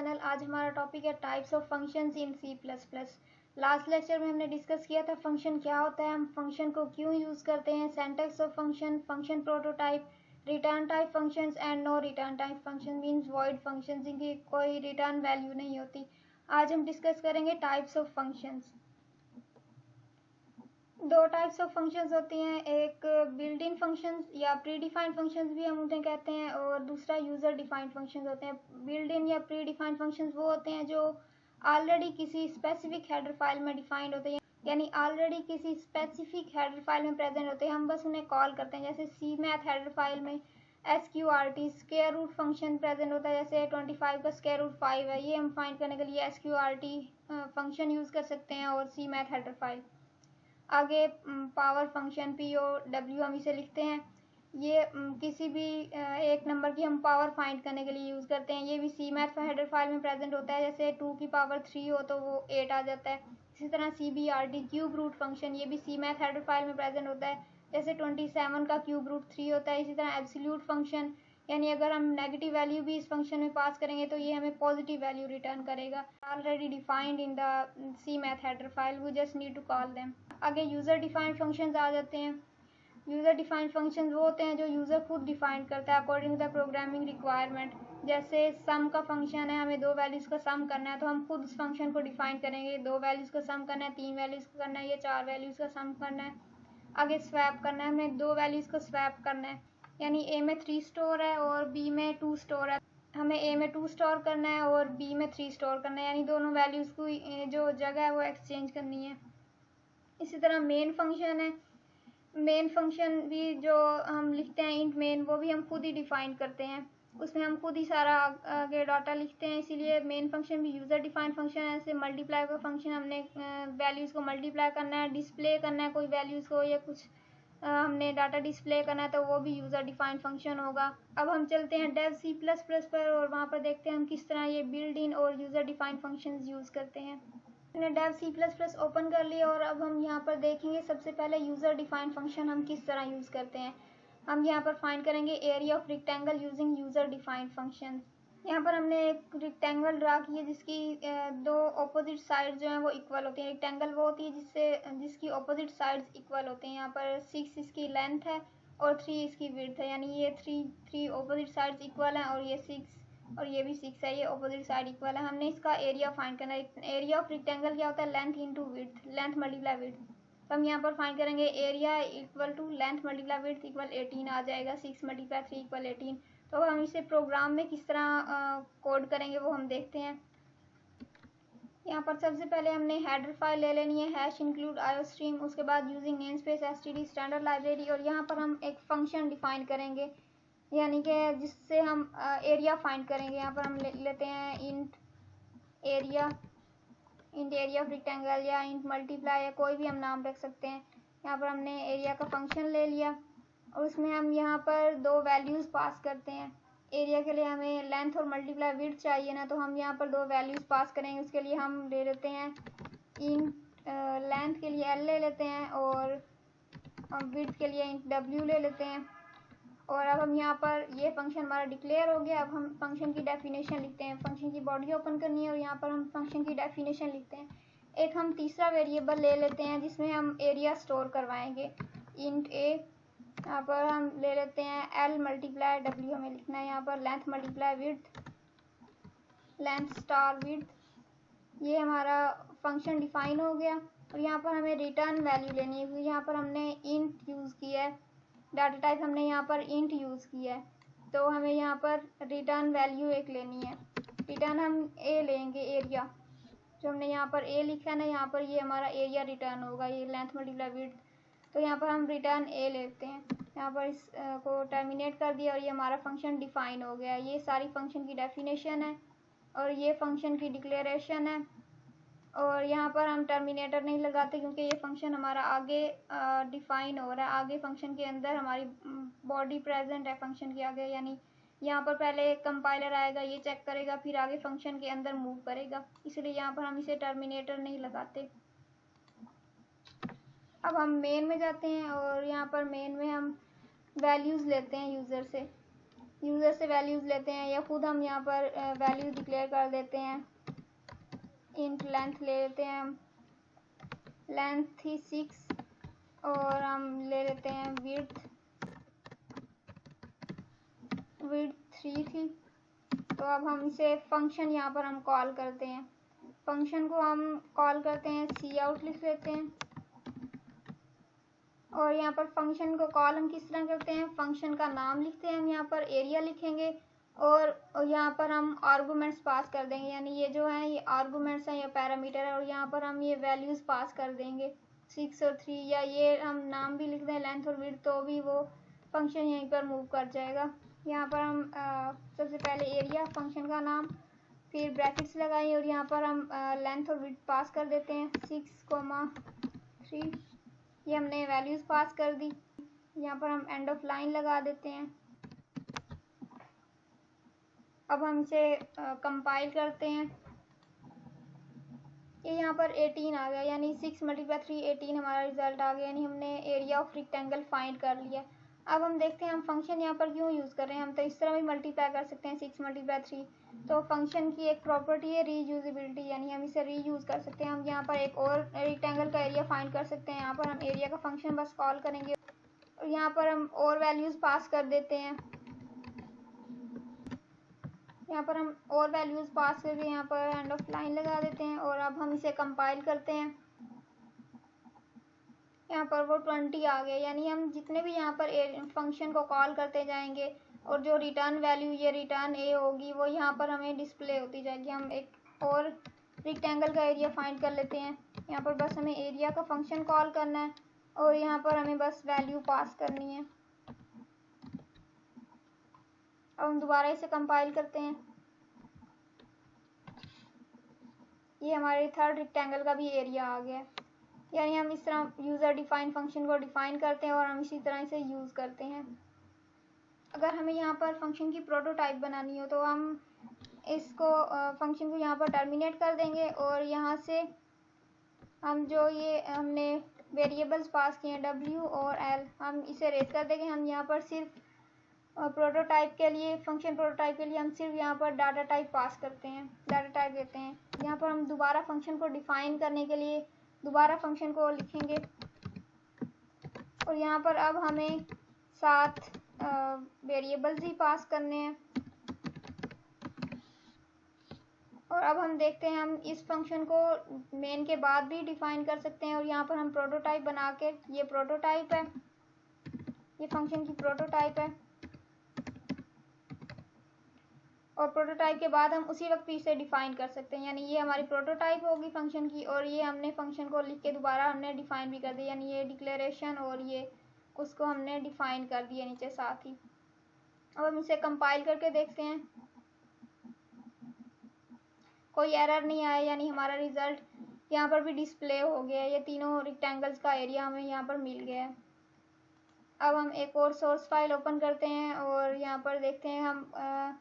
Channel. आज हमारा topic है types of functions in C++। Last lecture में हमने डिस्कस किया था फंक्शन क्या होता है, हम फंक्शन को क्यों यूज़ करते हैं, syntax of function, function prototype, return type functions and no return type function means void functions जिनकी कोई रिटर्न वैल्यू नहीं होती। आज हम डिस्कस करेंगे टाइप्स ऑफ फंक्शंस। दो टाइप्स ऑफ फंक्शंस होती हैं, एक बिल्ट इन फंक्शंस या प्री डिफाइंड फंक्शंस भी हम उन्हें कहते हैं, और दूसरा यूज़र डिफाइंड फंक्शंस होते हैं। बिल्ट इन या प्री डिफाइंड फंक्शंस वो होते हैं जो ऑलरेडी किसी स्पेसिफिक हेडर फाइल में डिफाइंड होते हैं, यानी ऑलरेडी किसी स्पेसिफिक हेडर फाइल में प्रेजेंट होते हैं, हम बस उन्हें कॉल करते हैं। जैसे सी मैथ हेडर फाइल में SQRT square root function present होता है, जैसे 25 का स्क्वायर रूट 5 है, ये हम फाइंड करने के लिए SQRT फंक्शन यूज़ कर सकते हैं और सी मैथ हेडर फाइल। आगे पावर फंक्शन POW हम इसे लिखते हैं, ये किसी भी एक नंबर की हम पावर फाइंड करने के लिए यूज़ करते हैं। ये भी सी मैथ हेडर फाइल में प्रेजेंट होता है, जैसे 2 की पावर 3 हो तो वो 8 आ जाता है। इसी तरह CBRT क्यूब रूट फंक्शन, ये भी सी मैथ हेडर फाइल में प्रेजेंट होता है, जैसे 27 का क्यूब रूट 3 होता है। इसी तरह एब्सोल्यूट फंक्शन, यानी अगर हम नेगेटिव वैल्यू भी इस फंक्शन में पास करेंगे तो ये हमें पॉजिटिव वैल्यू रिटर्न करेगा। Already defined in the C math header file, we just need to call them. आगे यूज़र डिफाइंड फंक्शंस आ जाते हैं। यूज़र डिफाइंड फंक्शंस वो होते हैं जो यूज़र खुद डिफाइन करता है according to the programming requirement. जैसे सम का फंक्शन है, हमें दो वैल्यूज़ का सम करना है तो हम खुद उस फंक्शन को डिफाइन करेंगे। 2 वैल्यूज़ का सम करना है, 3 वैल्यूज़ का करना है, या 4 वैल्यूज़ का सम करना है। आगे स्वैप करना है, हमें 2 वैल्यूज़ को स्वैप करना है, यानी A में 3 स्टोर है और B में 2 स्टोर है, हमें A में 2 स्टोर करना है और B में 3 स्टोर करना है, यानी दोनों वैल्यूज़ को जो जगह है वो एक्सचेंज करनी है। इसी तरह मेन फंक्शन है, मेन फंक्शन भी जो हम लिखते हैं इंट मेन, वो भी हम खुद ही डिफाइन करते हैं, उसमें हम खुद ही सारा आगे डाटा लिखते हैं, इसीलिए मेन फंक्शन भी यूज़र डिफाइंड फंक्शन है। जैसे मल्टीप्लाई का फंक्शन, हमने वैल्यूज़ को मल्टीप्लाई करना है, डिस्प्ले करना है कोई वैल्यूज़ को, या कुछ हमने डाटा डिस्प्ले करना है तो वो भी यूज़र डिफाइंड फंक्शन होगा। अब हम चलते हैं डेव C++ पर और वहाँ पर देखते हैं हम किस तरह ये बिल्ड इन और यूज़र डिफाइंड फंक्शंस यूज़ करते हैं। मैंने डेव C++ ओपन कर लिया और अब हम यहाँ पर देखेंगे सबसे पहले यूज़र डिफाइंड फंक्शन हम किस तरह यूज़ करते हैं। हम यहाँ पर फाइंड करेंगे area of rectangle using user defined function. यहाँ पर हमने एक रेक्टेंगल ड्रा की है जिसकी दो ऑपोजिट साइड जो हैं वो इक्वल होती हैं। रेक्टेंगल वो होती है जिसकी ऑपोजिट साइड्स इक्वल होते हैं। यहाँ पर 6 इसकी लेंथ है और 3 इसकी विड्थ है, यानी ये थ्री ऑपोजिट साइड्स इक्वल हैं, और ये 6 और ये भी 6 है, ये ऑपोजिट साइड इक्वल है। हमने इसका एरिया फाइंड करना है। एरिया ऑफ रेक्टेंगल क्या होता है? Length into width, length multiply width. तो हम यहाँ पर फाइंड करेंगे area equal to length multiply width equal 18 आ जाएगा, 6 मल्टीप्लाई 3 इक्वल 18। तो हम इसे प्रोग्राम में किस तरह कोड करेंगे वो हम देखते हैं। यहाँ पर सबसे पहले हमने हेडर फाइल ले लेनी है, हैश इंक्लूड आयोस्ट्रीम, उसके बाद using name space std standard library, और यहाँ पर हम एक फंक्शन डिफाइन करेंगे, यानी कि जिससे हम एरिया फाइंड करेंगे। यहाँ पर हम लेते हैं इंट एरिया ऑफ रेक्टेंगल या इंट मल्टीप्लाई, या कोई भी हम नाम रख सकते हैं। यहाँ पर हमने एरिया का फंक्शन ले लिया और उसमें हम यहाँ पर दो वैल्यूज़ पास करते हैं। एरिया के लिए हमें लेंथ और मल्टीप्लाई विड्थ चाहिए ना, तो हम यहाँ पर दो वैल्यूज़ पास करेंगे। उसके लिए हम ले लेते हैं इंट लेंथ के लिए L ले लेते हैं और विड्थ के लिए इंट W ले लेते हैं। और अब हम यहाँ पर ये फंक्शन हमारा डिक्लेयर हो गया। अब हम फंक्शन की डेफिनेशन लिखते हैं। फंक्शन की बॉडी ओपन करनी है और यहाँ पर हम फंक्शन की डेफिनेशन लिखते हैं। एक हम तीसरा वेरिएबल ले लेते हैं जिसमें हम एरिया स्टोर करवाएंगे, इंट A। यहाँ पर हम ले लेते हैं L मल्टीप्लाई W, हमें लिखना है यहाँ पर length multiply width, length star width. ये हमारा फंक्शन डिफाइन हो गया। और यहाँ पर हमें रिटर्न वैल्यू लेनी है, क्योंकि यहाँ पर हमने इंट यूज़ किया है, डाटा टाइप हमने यहाँ पर इंट यूज़ किया है, तो हमें यहाँ पर रिटर्न वैल्यू एक लेनी है। रिटर्न हम A लेंगे, एरिया जो हमने यहाँ पर A लिखा है ना, यहाँ पर ये हमारा एरिया रिटर्न होगा, ये लेंथ मल्टीप्लाई विड्थ। तो यहाँ पर हम रिटर्न A लेते हैं। यहाँ पर इस को टर्मिनेट कर दिया और ये हमारा फंक्शन डिफाइन हो गया। ये सारी फंक्शन की डेफिनेशन है और ये फंक्शन की डिक्लेरेशन है। और यहाँ पर हम टर्मिनेटर नहीं लगाते क्योंकि ये फंक्शन हमारा आगे डिफाइन हो रहा है, आगे फंक्शन के अंदर हमारी बॉडी प्रेजेंट है फंक्शन के आगे, यानी यहाँ पर पहले कंपाइलर आएगा, ये चेक करेगा, फिर आगे फंक्शन के अंदर मूव करेगा, इसलिए यहाँ पर हम इसे टर्मिनेटर नहीं लगाते। अब हम मेन में जाते हैं और यहाँ पर मेन में हम वैल्यूज़ लेते हैं यूज़र से। यूज़र से वैल्यूज़ लेते हैं या खुद हम यहाँ पर वैल्यूज़ डिक्लेयर कर देते हैं। इंट लेंथ ले लेते हैं हम, लेंथ थी 6 और हम ले लेते हैं विड्थ 3 थी। तो अब हम इसे फंक्शन यहाँ पर हम कॉल करते हैं। फंक्शन को हम कॉल करते हैं सी आउट लिख लेते हैं। और यहाँ पर फंक्शन को कॉल हम किस तरह करते हैं, फंक्शन का नाम लिखते हैं हम, यहाँ पर एरिया लिखेंगे और यहाँ पर हम आर्गूमेंट्स पास कर देंगे, यानी ये जो है ये आर्गूमेंट्स हैं, ये पैरामीटर है और यहाँ पर हम ये वैल्यूज़ पास कर देंगे 6 और 3, या ये हम नाम भी लिख दें लेंथ और विड्थ, तो भी वो फंक्शन यहीं पर मूव कर जाएगा। यहाँ पर हम सबसे पहले एरिया फंक्शन का नाम, फिर ब्रैकेट्स लगाएंगे और यहाँ पर हम लेंथ और विड्थ पास कर देते हैं 6,3, ये हमने वैल्यूज़ पास कर दी। यहाँ पर हम एंड ऑफ लाइन लगा देते हैं। अब हम इसे कंपाइल करते हैं। ये यहाँ पर 18 आ गया, यानी 6 × 3 18 हमारा रिजल्ट आ गया, यानी हमने एरिया ऑफ रेक्टेंगल फाइंड कर लिया। अब हम देखते हैं हम फंक्शन यहाँ पर क्यों यूज़ कर रहे हैं। हम तो इस तरह भी मल्टीप्लाई कर सकते हैं 6 × 3। तो फंक्शन की एक प्रॉपर्टी है रीयूजेबिलिटी, यानी हम इसे रीयूज़ कर सकते हैं। हम यहाँ पर एक और रेक्टेंगल का एरिया फाइंड कर सकते हैं। यहाँ पर हम एरिया का फंक्शन बस कॉल करेंगे और यहाँ पर हम और वैल्यूज़ पास कर देते हैं। यहाँ पर हम और वैल्यूज़ पास करके यहाँ पर एंड ऑफ लाइन लगा देते हैं और अब हम इसे कंपाइल करते हैं। यहाँ पर वो 20 आ गए, यानी हम जितने भी यहाँ पर फंक्शन को कॉल करते जाएंगे और जो रिटर्न वैल्यू ये रिटर्न ए होगी वो यहाँ पर हमें डिस्प्ले होती जाएगी। हम एक और रेक्टेंगल का एरिया फाइंड कर लेते हैं। यहाँ पर बस हमें एरिया का फंक्शन कॉल करना है और यहाँ पर हमें बस वैल्यू पास करनी है। अब हम दोबारा इसे कंपाइल करते हैं। ये हमारे थर्ड रेक्टेंगल का भी एरिया आ गया, यानी हम इस तरह यूज़र डिफाइन फंक्शन को डिफाइन करते हैं और हम इसी तरह इसे यूज़ करते हैं। अगर हमें यहाँ पर फंक्शन की प्रोटोटाइप बनानी हो तो हम इसको फंक्शन को यहाँ पर टर्मिनेट कर देंगे और यहाँ से हम जो ये हमने वेरिएबल्स पास किए हैं W और L, हम इसे रेज कर देंगे। हम यहाँ पर सिर्फ प्रोटोटाइप के लिए फंक्शन प्रोटोटाइप के लिए हम सिर्फ यहाँ पर डाटा टाइप पास करते हैं, डाटा टाइप देते हैं। यहाँ पर हम दोबारा फंक्शन को डिफाइन करने के लिए दोबारा फंक्शन को लिखेंगे और यहाँ पर अब हमें 7 वेरिएबल्स ही पास करने हैं। और अब हम देखते हैं हम इस फंक्शन को मेन के बाद भी डिफाइन कर सकते हैं और यहाँ पर हम प्रोटोटाइप बना के, ये प्रोटोटाइप है, ये फंक्शन की प्रोटोटाइप है और प्रोटोटाइप के बाद हम उसी वक्त इसे डिफाइन कर सकते हैं, यानी ये हमारी प्रोटोटाइप होगी फंक्शन की और ये हमने फंक्शन को लिख के दोबारा हमने डिफाइन भी कर दिया, यानी ये डिक्लेरेशन और ये उसको हमने डिफाइन कर दिया नीचे साथ ही। अब हम इसे कंपाइल करके देखते हैं, कोई एरर नहीं आया, यानी हमारा रिजल्ट यहाँ पर भी डिस्प्ले हो गया है। ये तीनों रेक्टेंगल्स का एरिया हमें यहाँ पर मिल गया है। अब हम एक और सोर्स फाइल ओपन करते हैं और यहाँ पर देखते हैं हम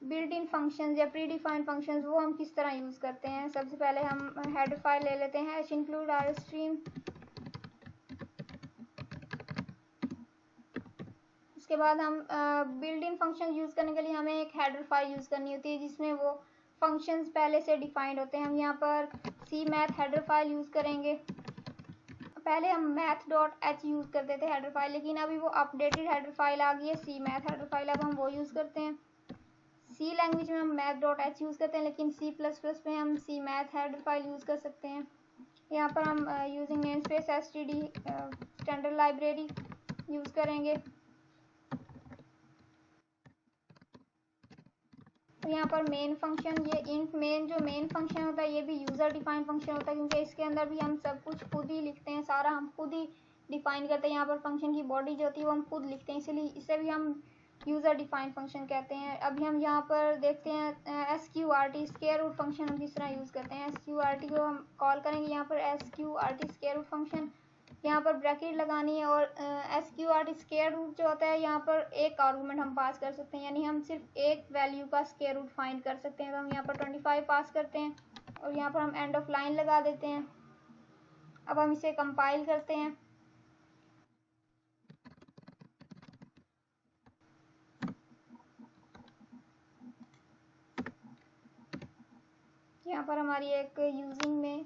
बिल्ट इन फंक्शंस या प्री डिफाइंड फंक्शंस वो हम किस तरह यूज़ करते हैं। सबसे पहले हम हेडर फाइल ले लेते हैं include rstream। उसके बाद हम बिल्ट इन फंक्शन यूज़ करने के लिए हमें एक हेडर फाइल यूज़ करनी होती है जिसमें वो फंक्शंस पहले से डिफाइंड होते हैं। हम यहाँ पर cmath हेडर फाइल यूज़ करेंगे। पहले हम math.h यूज़ करते थे हेडर फाइल, लेकिन अभी वो अपडेटेड हेडर फाइल आ गई है cmath हेडर फाइल, अब हम वो यूज़ करते हैं। सी लैंग्वेज में हम math.h यूज़ करते हैं, लेकिन C++ में हम cmath हेडर फाइल यूज़ कर सकते हैं। यहाँ पर हम using namespace std standard library use करेंगे। यहाँ पर मेन फंक्शन, ये इंट मेन जो मेन फंक्शन होता है ये भी यूज़र डिफाइंड फंक्शन होता है, क्योंकि इसके अंदर भी हम सब कुछ खुद ही लिखते हैं, सारा हम खुद ही डिफाइन करते हैं। यहाँ पर फंक्शन की बॉडी जो होती है वो हम खुद लिखते हैं, इसलिए इसे भी हम यूज़र डिफाइंड फंक्शन कहते हैं। अभी हम यहाँ पर देखते हैं sqrt स्क्वायर रूट फंक्शन हम किस तरह यूज़ करते हैं। sqrt को हम कॉल करेंगे यहाँ पर sqrt स्क्वायर रूट फंक्शन, यहाँ पर ब्रैकेट लगानी है और sqrt स्क्वायर रूट जो होता है यहाँ पर एक आर्गूमेंट हम पास कर सकते हैं, यानी हम सिर्फ एक वैल्यू का स्क्वायर रूट फाइंड कर सकते हैं। तो हम यहाँ पर 25 पास करते हैं और यहाँ पर हम एंड ऑफ लाइन लगा देते हैं। अब हम इसे कंपाइल करते हैं। यहाँ पर हमारी एक यूजिंग में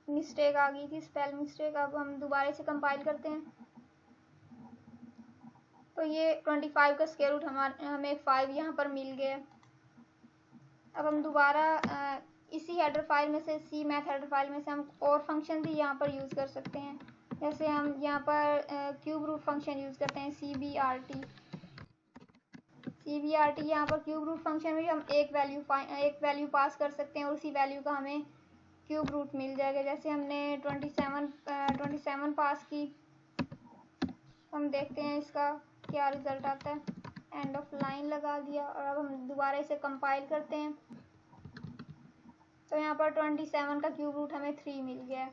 मिस्टेक आ गई थी, स्पेल मिस्टेक। अब हम दोबारा से कंपाइल करते हैं। तो ये 25 का स्क्वायर रूट हमें 5 यहाँ पर मिल गया। अब हम दोबारा इसी हेडर फाइल में से, सी मैथ हेडर फाइल में से हम और फंक्शन भी यहाँ पर यूज़ कर सकते हैं। जैसे हम यहाँ पर क्यूब रूट फंक्शन यूज़ करते हैं, CBRT। यहाँ पर क्यूब रूट फंक्शन में हम एक वैल्यू पास कर सकते हैं और उसी वैल्यू का हमें क्यूब रूट मिल जाएगा। जैसे हमने 27 पास की। हम देखते हैं इसका क्या रिज़ल्ट आता है। एंड ऑफ लाइन लगा दिया और अब हम दोबारा इसे कंपाइल करते हैं। तो यहाँ पर 27 का क्यूब रूट हमें 3 मिल गया।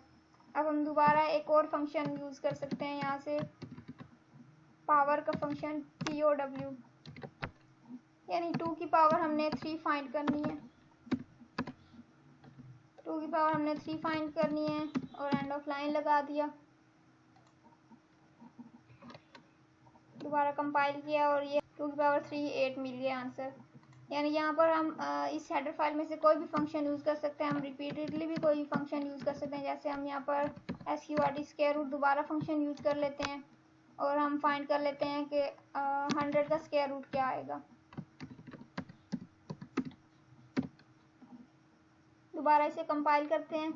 अब हम दोबारा एक और फंक्शन यूज़ कर सकते हैं, यहाँ से पावर का फंक्शन POW, यानी 2 की पावर हमने 3 फाइंड करनी है। 2 की पावर हमने 3 फाइंड करनी है और एंड ऑफ लाइन लगा दिया। दोबारा कंपाइल किया और ये 2 की पावर 3 8 मिल गया आंसर। यानी यहाँ पर हम इस हेडर फाइल में से कोई भी फंक्शन यूज़ कर सकते हैं। हम रिपीटेडली भी कोई फंक्शन यूज़ कर सकते हैं। जैसे हम यहाँ पर SQRT स्क्वायर रूट दोबारा फंक्शन यूज़ कर लेते हैं और हम फाइंड कर लेते हैं कि 100 का स्क्वायर रूट क्या आएगा। दोबारा इसे कंपाइल करते हैं।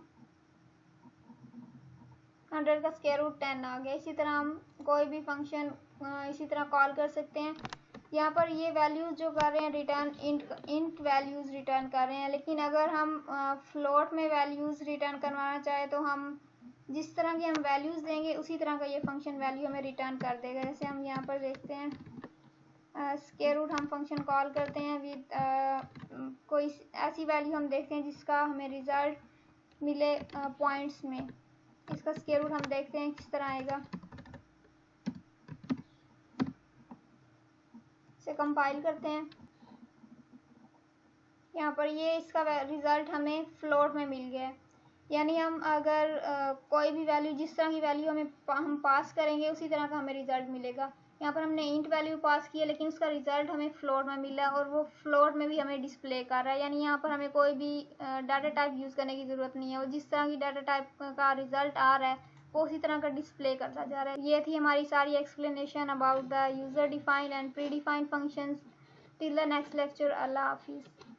100 का स्क्वायर रूट 10 आ गया। इसी तरह हम कोई भी फंक्शन इसी तरह कॉल कर सकते हैं। यहाँ पर ये वैल्यूज़ जो कर रहे हैं रिटर्न इंट वैल्यूज़ रिटर्न कर रहे हैं, लेकिन अगर हम फ्लोट में वैल्यूज़ रिटर्न करवाना चाहें तो हम जिस तरह की हम वैल्यूज़ देंगे उसी तरह का ये फंक्शन वैल्यू हमें रिटर्न कर देगा। जैसे हम यहाँ पर देखते हैं स्क्वायर रूट हम फंक्शन कॉल करते हैं विद कोई ऐसी वैल्यू हम देखते हैं जिसका हमें रिज़ल्ट मिले पॉइंट्स में। इसका स्क्वायर रूट हम देखते हैं किस तरह आएगा। इसे कंपाइल करते हैं। यहाँ पर ये इसका रिज़ल्ट हमें फ्लोट में मिल गया। यानी हम अगर कोई भी वैल्यू, जिस तरह की वैल्यू हम पास करेंगे उसी तरह का हमें रिज़ल्ट मिलेगा। यहाँ पर हमने इंट वैल्यू पास की है लेकिन उसका रिज़ल्ट हमें फ्लोट में मिला और वो फ्लोट में भी हमें डिस्प्ले कर रहा है। यानी यहाँ पर हमें कोई भी डाटा टाइप यूज़ करने की ज़रूरत नहीं है। और जिस तरह की डाटा टाइप का रिज़ल्ट आ रहा है वो उसी तरह का डिस्प्ले करता जा रहा है। ये थी हमारी सारी explanation about the user defined and pre defined functions. Till the next lecture. अल्लाह हाफिज़।